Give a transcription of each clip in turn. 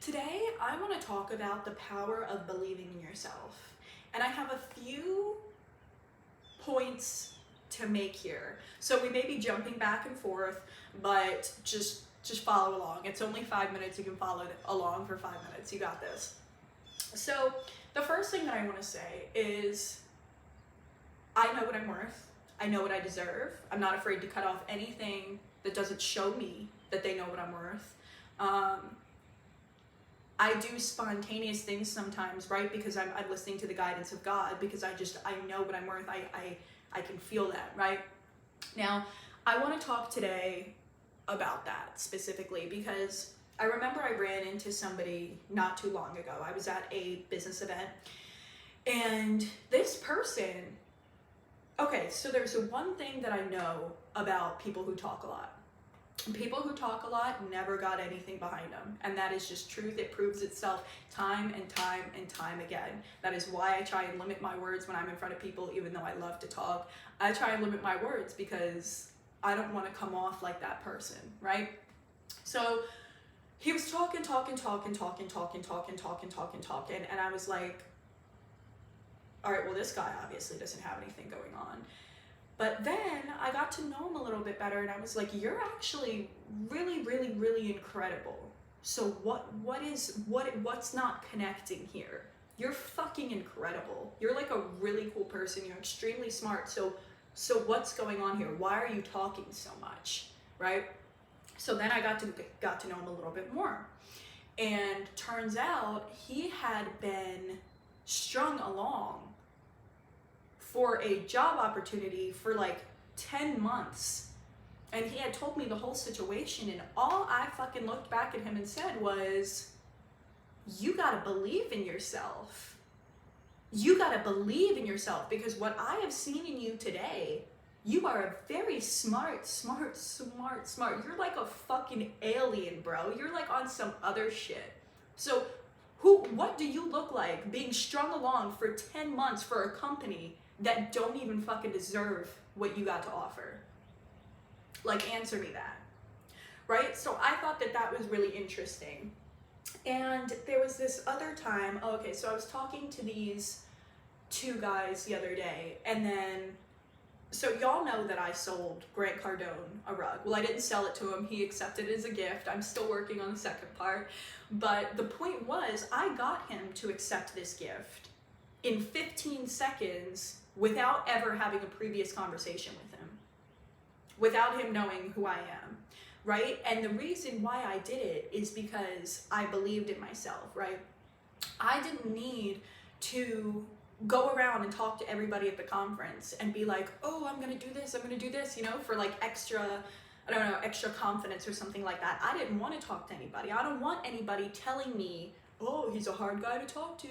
Today, I want to talk about the power of believing in yourself. And I have a few points to make here. So we may be jumping back and forth, but just follow along. It's only 5 minutes. You can follow along for 5 minutes. You got this. So the first thing that I want to say is I know what I'm worth. I know what I deserve. I'm not afraid to cut off anything that doesn't show me that they know what I'm worth. I do spontaneous things sometimes, right? Because I'm listening to the guidance of God, because I know what I'm worth. I can feel that, right? Now, I want to talk today about that specifically because I remember I ran into somebody not too long ago. I was at a business event and this person, okay, so there's one thing that I know about people who talk a lot. People who talk a lot never got anything behind them, and that is just truth. It proves itself time and time and time again. That is why I try and limit my words when I'm in front of people, even though I love to talk. I try and limit my words because I don't want to come off like that person, right? So he was talking, and I was like, all right, well, this guy obviously doesn't have anything going on. But then I got to know him a little bit better, and I was like, you're actually really, really, really incredible. So what's not connecting here? You're fucking incredible. You're like a really cool person. You're extremely smart. So what's going on here? Why are you talking so much, right? So then I got to know him a little bit more. And turns out he had been strung along for a job opportunity for like 10 months. And he had told me the whole situation, and all I fucking looked back at him and said was, you gotta believe in yourself. You gotta believe in yourself, because what I have seen in you today, you are a very smart. You're like a fucking alien, bro. You're like on some other shit. So what do you look like being strung along for 10 months for a company that don't even fucking deserve what you got to offer? Like, answer me that, right? So I thought that was really interesting. And there was this other time, okay, so I was talking to these two guys the other day, and then, so y'all know that I sold Grant Cardone a rug. Well, I didn't sell it to him. He accepted it as a gift. I'm still working on the second part. But the point was, I got him to accept this gift in 15 seconds without ever having a previous conversation with him, without him knowing who I am, right? And the reason why I did it is because I believed in myself, right? I didn't need to go around and talk to everybody at the conference and be like, oh, I'm gonna do this, you know, for like extra confidence or something like that. I didn't want to talk to anybody. I don't want anybody telling me, oh, he's a hard guy to talk to.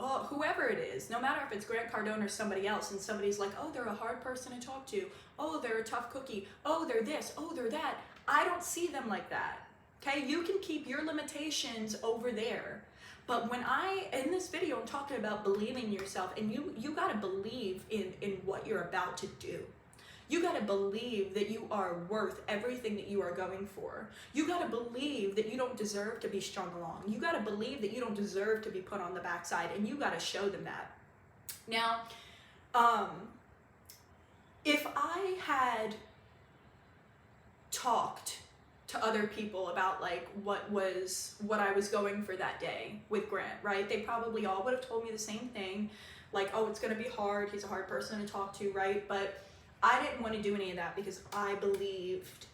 Oh, whoever it is, no matter if it's Grant Cardone or somebody else, and somebody's like, oh, they're a hard person to talk to. Oh, they're a tough cookie. Oh, they're this. Oh, they're that. I don't see them like that. Okay, you can keep your limitations over there. But when in this video, I'm talking about believing in yourself, and you gotta believe in what you're about to do. You gotta believe that you are worth everything that you are going for. You gotta believe that you don't deserve to be strung along. You gotta believe that you don't deserve to be put on the backside, and you gotta show them that. Now, if I had talked to other people about like what I was going for that day with Grant, right? They probably all would have told me the same thing, like, oh, it's gonna be hard. He's a hard person to talk to, right? But I didn't want to do any of that because I believed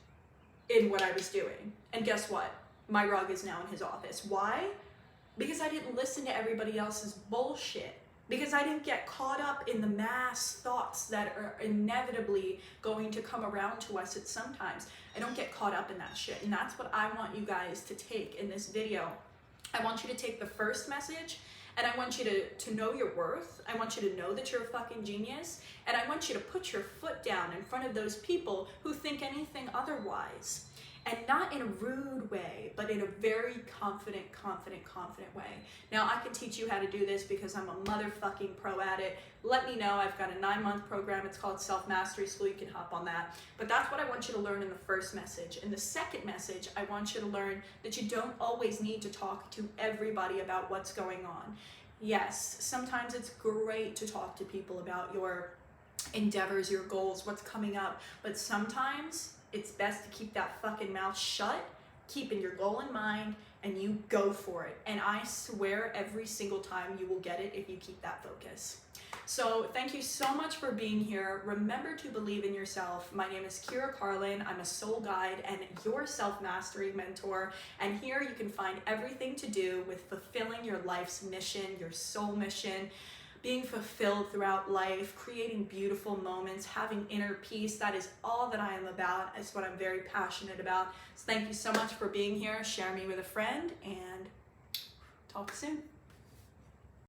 in what I was doing. And guess what? My rug is now in his office. Why? Because I didn't listen to everybody else's bullshit. Because I didn't get caught up in the mass thoughts that are inevitably going to come around to us at some times. I don't get caught up in that shit. And that's what I want you guys to take in this video. I want you to take the first message, and I want you to know your worth. I want you to know that you're a fucking genius. And I want you to put your foot down in front of those people who think anything otherwise. and not in a rude way, but in a very confident way. Now, I can teach you how to do this because I'm a motherfucking pro at it. Let me know. I've got a 9-month program. It's called Self Mastery School. You can hop on that. But that's what I want you to learn in the first message. In the second message, I want you to learn that you don't always need to talk to everybody about what's going on. Yes, sometimes it's great to talk to people about your endeavors, your goals, what's coming up, but sometimes it's best to keep that fucking mouth shut, keeping your goal in mind, and you go for it. And I swear every single time you will get it if you keep that focus. So thank you so much for being here. Remember to believe in yourself. My name is Kira Carlin. I'm a soul guide and your self-mastery mentor. And here you can find everything to do with fulfilling your life's mission, your soul mission, being fulfilled throughout life, creating beautiful moments, having inner peace. That is all that I am about. It's what I'm very passionate about. So thank you so much for being here. Share me with a friend and talk soon.